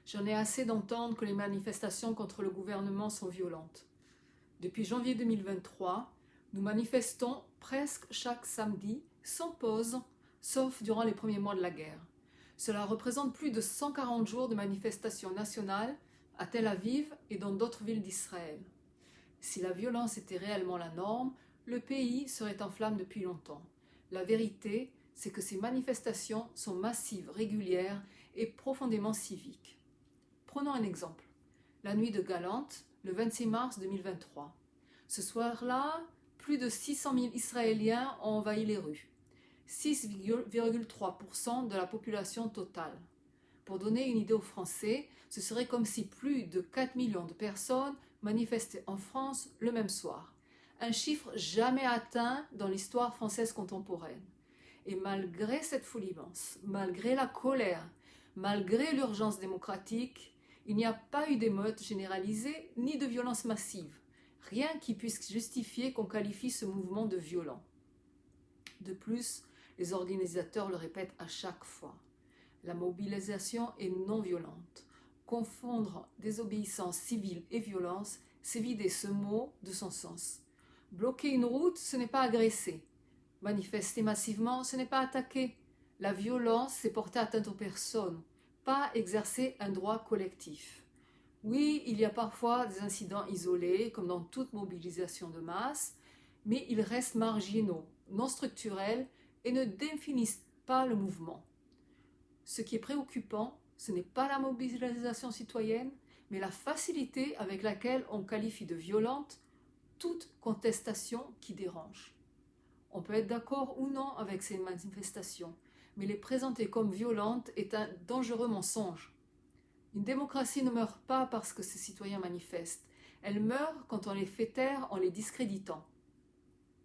J'en ai assez d'entendre que les manifestations contre le gouvernement sont violentes. Depuis janvier 2023, nous manifestons presque chaque samedi, sans pause, sauf durant les premiers mois de la guerre. Cela représente plus de 140 jours de manifestations nationales à Tel Aviv et dans d'autres villes d'Israël. Si la violence était réellement la norme, le pays serait en flammes depuis longtemps. La vérité, c'est que ces manifestations sont massives, régulières et profondément civiques. Prenons un exemple. La nuit de Galante, le 26 mars 2023. Ce soir-là, plus de 600 000 Israéliens ont envahi les rues. 6,3% de la population totale. Pour donner une idée aux Français, ce serait comme si plus de 4 millions de personnes manifestaient en France le même soir. Un chiffre jamais atteint dans l'histoire française contemporaine. Et malgré cette foule immense, malgré la colère, malgré l'urgence démocratique, il n'y a pas eu d'émeute généralisée ni de violence massive. Rien qui puisse justifier qu'on qualifie ce mouvement de violent. De plus, les organisateurs le répètent à chaque fois. La mobilisation est non violente. Confondre désobéissance civile et violence, c'est vider ce mot de son sens. Bloquer une route, ce n'est pas agresser. Manifester massivement, ce n'est pas attaquer. La violence, c'est porter atteinte aux personnes, pas exercer un droit collectif. Oui, il y a parfois des incidents isolés, comme dans toute mobilisation de masse, mais ils restent marginaux, non structurels et ne définissent pas le mouvement. Ce qui est préoccupant, ce n'est pas la mobilisation citoyenne, mais la facilité avec laquelle on qualifie de violente toute contestation qui dérange. On peut être d'accord ou non avec ces manifestations, mais les présenter comme violentes est un dangereux mensonge. Une démocratie ne meurt pas parce que ses citoyens manifestent. Elle meurt quand on les fait taire en les discréditant.